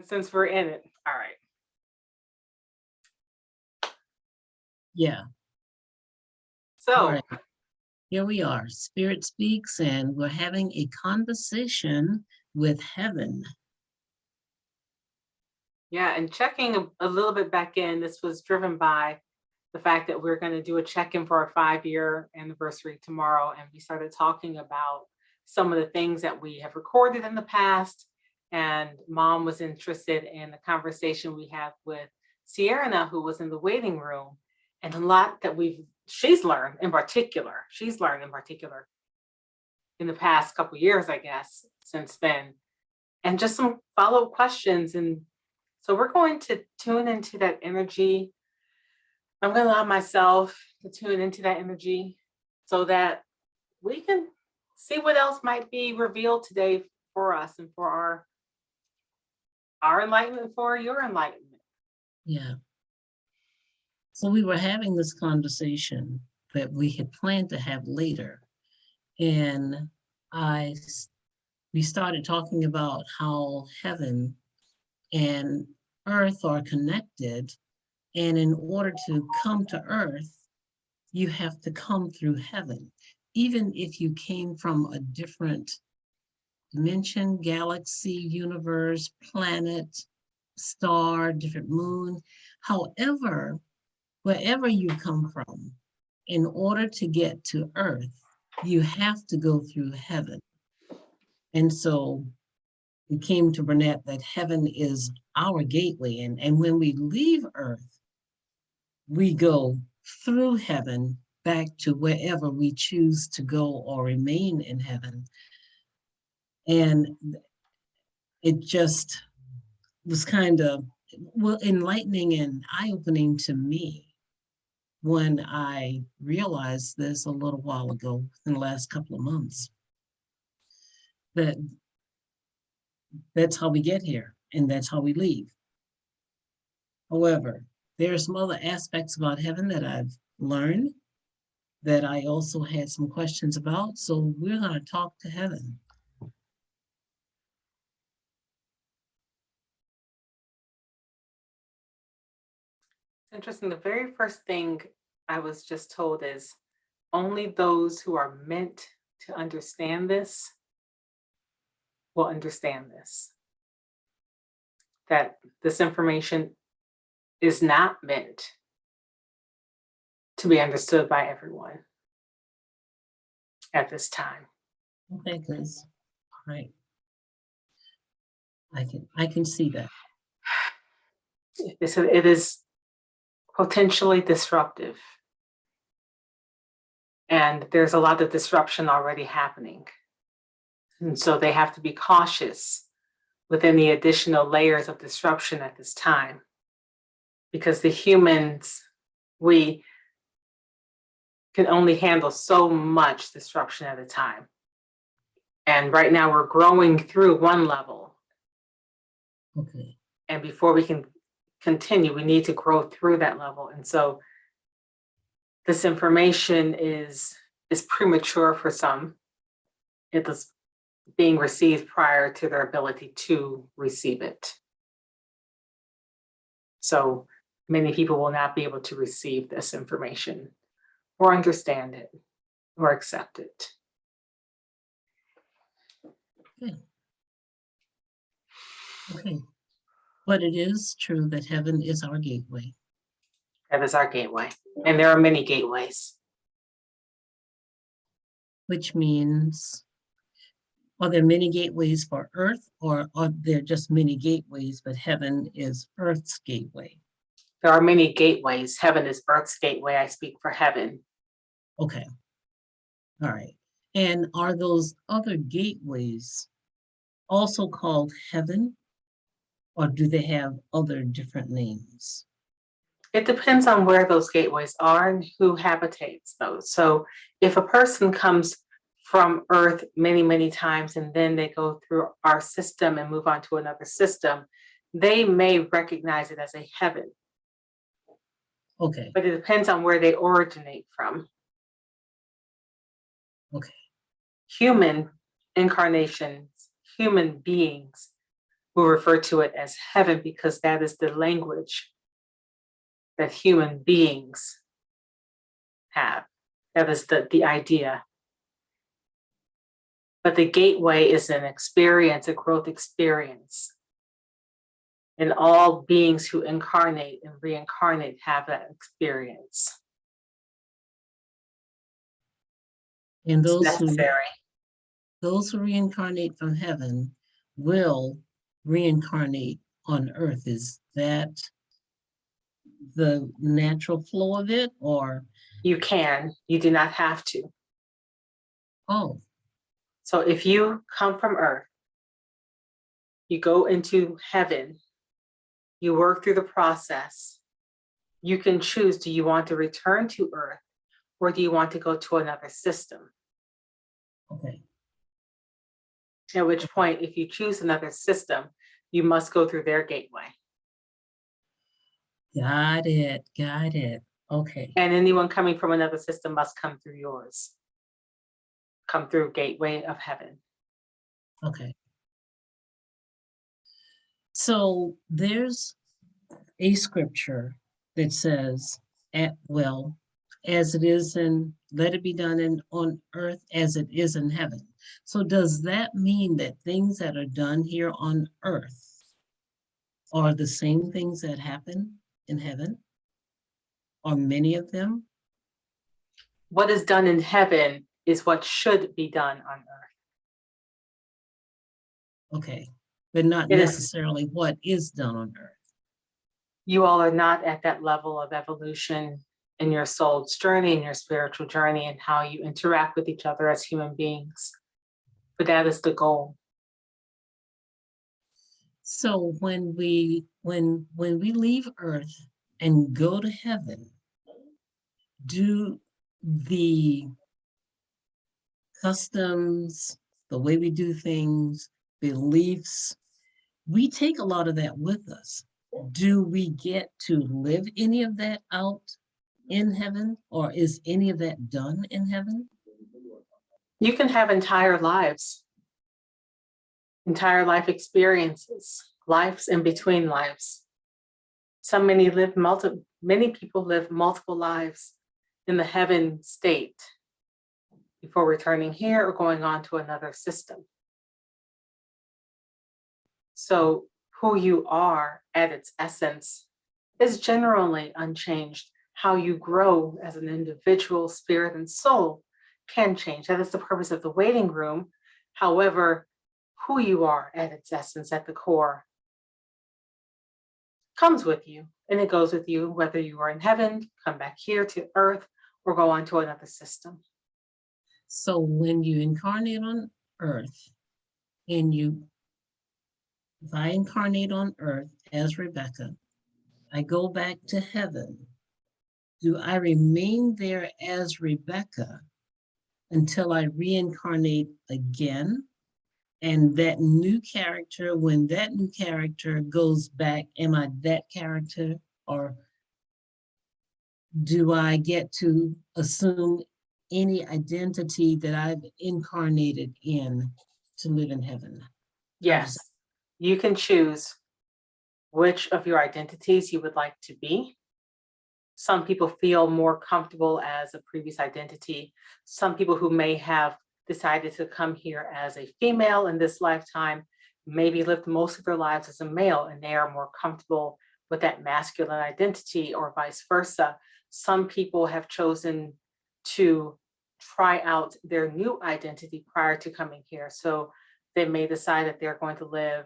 since we're in it. All right. Yeah. All So, right. Here we are. Spirit speaks, and we're having a conversation with heaven. yeah, and checking a little bit back in, this was driven by the fact that we're going to do a check-in for our 5-year anniversary tomorrow. And we started talking about some of the things that we have recorded in the past. And Mom was interested in the conversation we had with Cierna, who was in the waiting room, and a lot that she's learned in particular in the past couple years, I guess, since then. And just some follow-up questions. And so we're going to tune into that energy. I'm going to allow myself to tune into that energy so that we can see what else might be revealed today for us and for our enlightenment, for your enlightenment. Yeah. So we were having this conversation that we had planned to have later. And we started talking about how heaven and earth are connected. And in order to come to earth, you have to come through heaven. Even if you came from a different dimension, galaxy, universe, planet, star, different moon, however, wherever you come from, in order to get to earth, you have to go through heaven. And so it came to Bernette that heaven is our gateway. And when we leave earth, we go through heaven back to wherever we choose to go or remain in heaven. And it just was kind of, well, enlightening and eye-opening to me when I realized this a little while ago in the last couple of months, that that's how we get here and that's how we leave. However, there are some other aspects about heaven that I've learned that I also had some questions about. So we're going to talk to heaven. Interesting. The very first thing I was just told is only those who are meant to understand this will understand this. That this information is not meant to be understood by everyone at this time. Okay, because, right. I can see that. It is potentially disruptive. And there's a lot of disruption already happening. And so they have to be cautious with any additional layers of disruption at this time. Because the humans, we can only handle so much disruption at a time. And right now we're growing through one level. Okay. And before we can continue, we need to grow through that level. And so this information is premature for some. It is being received prior to their ability to receive it. So many people will not be able to receive this information or understand it or accept it. Okay. Okay. But it is true that heaven is our gateway. That is our gateway. And there are many gateways. Which means, are there many gateways for earth, or are there just many gateways, but heaven is earth's gateway? There are many gateways. Heaven is earth's gateway. I speak for heaven. Okay. All right. And are those other gateways also called heaven, or do they have other different names? It depends on where those gateways are and who habitates those. So if a person comes from earth many, many times and then they go through our system and move on to another system, they may recognize it as a heaven. Okay. But it depends on where they originate from. Okay. Human incarnations, human beings we refer to it as heaven because that is the language that human beings have. That is the idea. But the gateway is an experience, a growth experience. And all beings who incarnate and reincarnate have that experience. And It's necessary. those who reincarnate from heaven will reincarnate on earth. Is that the natural flow of it, or? You can, you do not have to. Oh, So if you come from earth, you go into heaven, you work through the process, you can choose, do you want to return to earth or do you want to go to another system? okay. At which point, if you choose another system, you must go through their gateway. Got it. Okay. And anyone coming from another system must come through yours. Come through gateway of heaven. Okay. So there's a scripture that says, as it is let it be done on earth as it is in heaven. So does that mean that things that are done here on earth are the same things that happen in heaven? Or many of them? What is done in heaven is what should be done on earth. Okay, but not necessarily what is done on earth. You all are not at that level of evolution in your soul's journey, in your spiritual journey, and how you interact with each other as human beings. But that is the goal. So when we leave earth and go to heaven, do the customs, the way we do things, beliefs, we take a lot of that with us. Do we get to live any of that out in heaven, or is any of that done in heaven? You can have entire lives, entire life experiences, lives in between lives. Many people live multiple lives in the heaven state before returning here or going on to another system. So who you are at its essence is generally unchanged. How you grow as an individual, spirit and soul can change. That is the purpose of the waiting room. However, who you are at its essence, at the core, comes with you, and it goes with you whether you are in heaven, come back here to earth, or go on to another system. So when you incarnate on earth, if I incarnate on earth as Rebecca, I go back to heaven. Do I remain there as Rebecca until I reincarnate again? And that new character, when that new character goes back, am I that character? Or do I get to assume any identity that I've incarnated in to live in heaven? Yes, you can choose which of your identities you would like to be. Some people feel more comfortable as a previous identity. Some people who may have decided to come here as a female in this lifetime, maybe lived most of their lives as a male, and they are more comfortable with that masculine identity, or vice versa. Some people have chosen to try out their new identity prior to coming here. So they may decide that they're going to live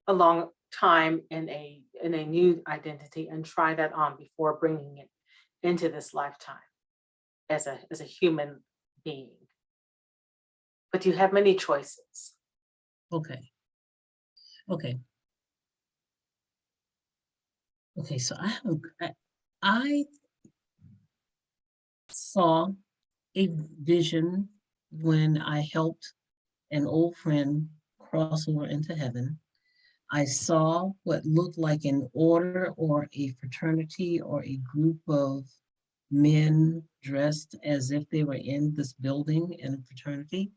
a long time in a new identity and try that on before bringing it into this lifetime as a human being. But you have many choices. Okay. So I saw a vision when I helped an old friend cross over into heaven. I saw what looked like an order or a fraternity or a group of men dressed as if they were in this building in a fraternity.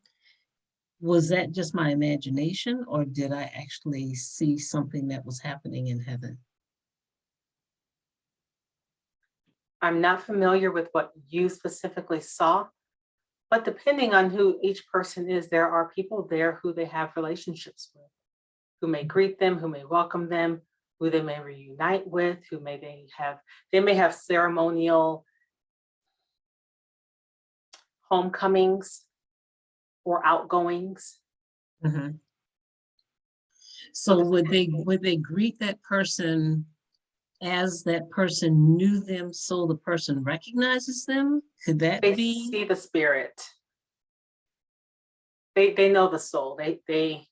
was that just my imagination, or did I actually see something that was happening in heaven? I'm not familiar with what you specifically saw, but depending on who each person is, there are people there who they have relationships with, who may greet them, who may welcome them, who they may reunite with, they may have ceremonial homecomings or outgoings. Mhm. So So would they greet that person as that person knew them, so the person recognizes them? Could that they be? see the spirit. They know the soul. They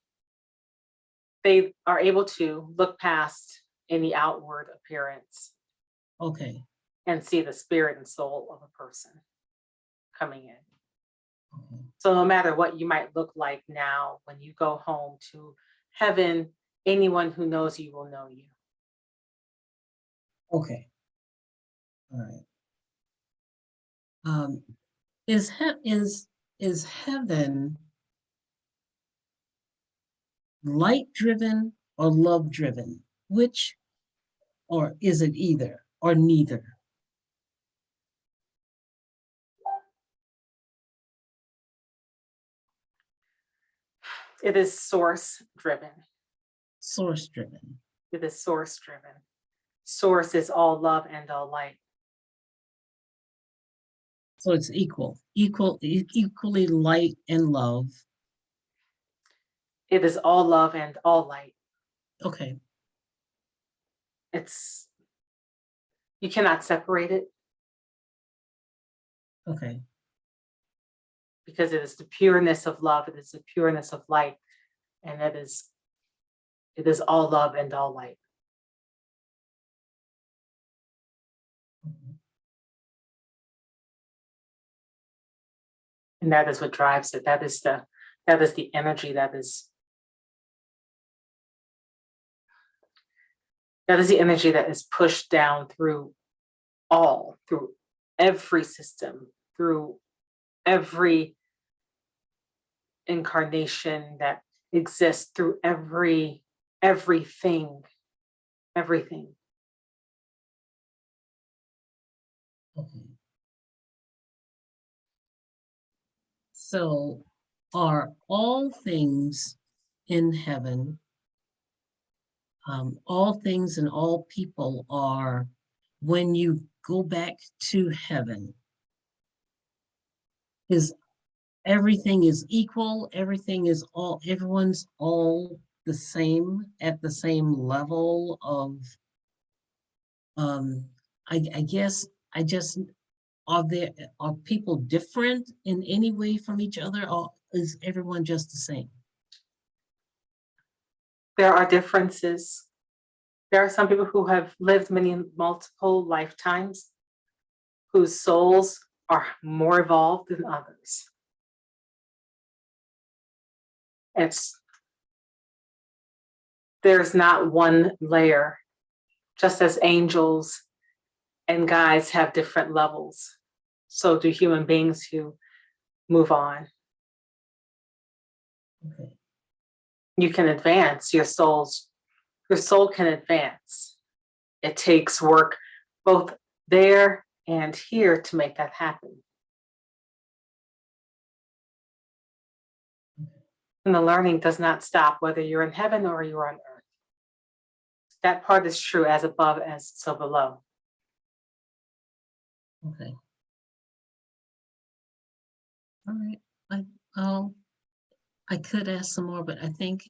are able to look past any outward appearance Okay. and see the spirit and soul of a person coming in. Okay. So no matter what you might look like now, when you go home to heaven, anyone who knows you will know you. Okay. All right. Um, is heaven light driven or love driven? Which, or is it either or neither? It is source driven. Source driven. It is source driven. Source is all love and all light. So it's equally light and love. It is all love and all light. Okay. It's, you cannot separate it Okay. because it is the pureness of love. It is the pureness of light. And it is all love and all light. And that is what drives it. That is the energy that is the energy that is pushed down through every system, through every incarnation that exists, through everything. Okay. So are all things in heaven, all things and all people are, when you go back to heaven, is everything is equal, everyone's all the same at the same level of, um, I guess, I just, are people different in any way from each other, or is everyone just the same? There are differences. There are some people who have lived multiple lifetimes, whose souls are more evolved than others. There's not one layer, just as angels and guides have different levels. So do human beings who move on. Okay. You can advance your soul can advance. It takes work both there and here to make that happen. And the learning does not stop whether you're in heaven or you're on earth. That part is true, as above as so below. Okay. All right. I'll, I could ask some more, but I think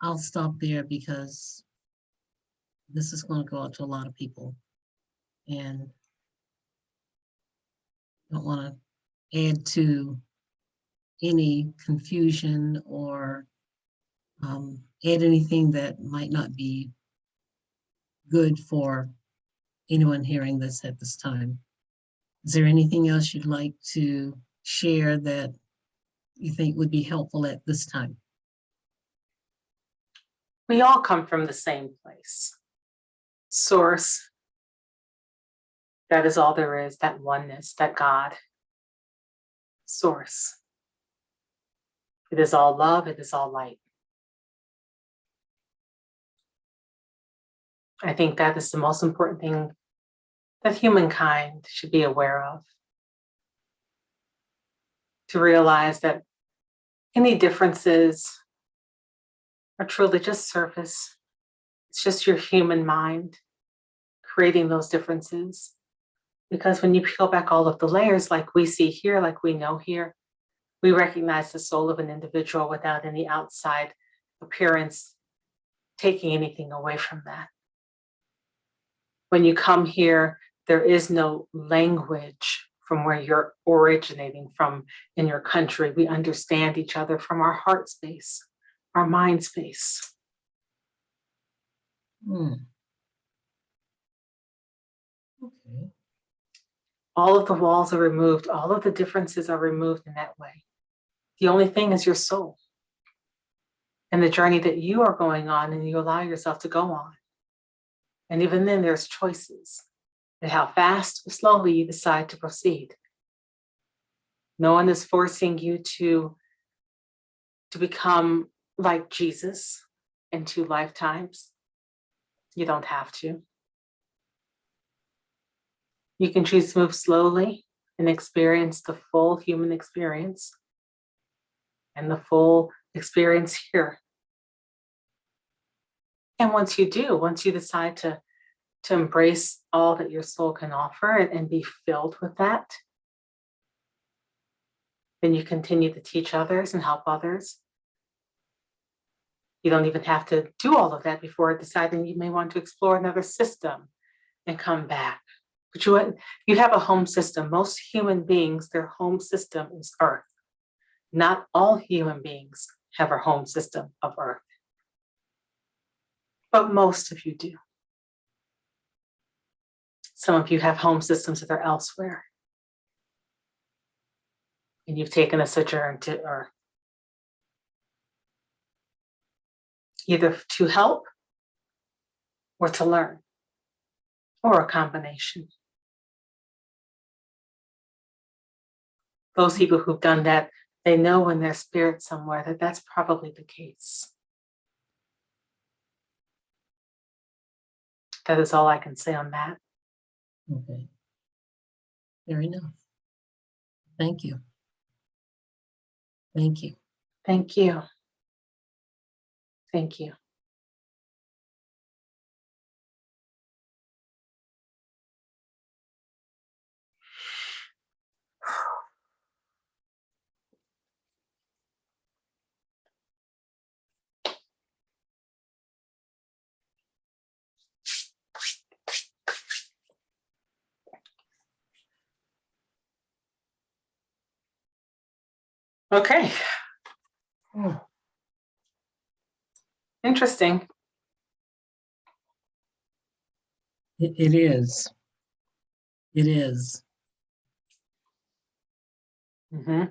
I'll stop there because this is going to go out to a lot of people, and I don't want to add to any confusion or add anything that might not be good for anyone hearing this at this time. Is there anything else you'd like to share that you think would be helpful at this time? We all come from the same place. Source. That is all there is, that oneness, that God. Source. It is all love. It is all light. I think that is the most important thing that humankind should be aware of. To realize that any differences are truly just surface. It's just your human mind creating those differences. Because when you peel back all of the layers, like we see here, like we know here, we recognize the soul of an individual without any outside appearance taking anything away from that. When you come here, there is no language from where you're originating from in your country. We understand each other from our heart space, our mind space. Okay. All of the walls are removed. All of the differences are removed in that way. The only thing is your soul and the journey that you are going on and you allow yourself to go on. And even then there's choices and how fast or slowly you decide to proceed. No one is forcing you to become like Jesus in 2 lifetimes. You don't have to. You can choose to move slowly and experience the full human experience and the full experience here. And once you do, once you decide to embrace all that your soul can offer and be filled with that, then you continue to teach others and help others. You don't even have to do all of that before deciding you may want to explore another system and come back. But you have a home system. Most human beings, their home system is Earth. Not all human beings have a home system of Earth, but most of you do. Some of you have home systems that are elsewhere, and you've taken a sojourn to Earth, either to help or to learn, or a combination. Those people who've done that, they know in their spirit somewhere that that's probably the case. That is all I can say on that. Okay. Fair enough. Thank you. Thank you. Thank you. Thank you. Okay. Interesting. It is. It is. Mm-hmm.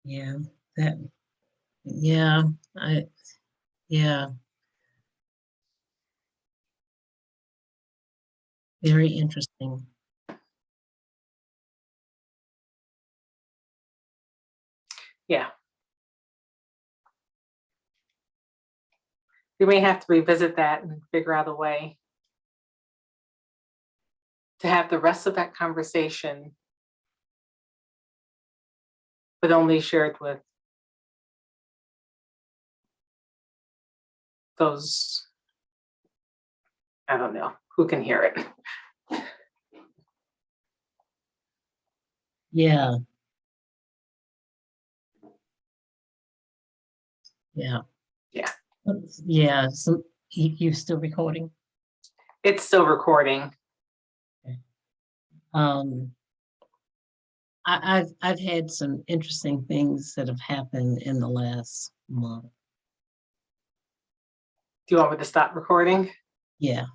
Yeah. That. Yeah. Yeah. Very interesting. Yeah. We may have to revisit that and figure out a way to have the rest of that conversation, but only shared with those, I don't know, who can hear it. Yeah. Yeah. Yeah. Yeah. So you still recording? It's still recording. I've had some interesting things that have happened in the last month. Do you want me to stop recording? Yeah.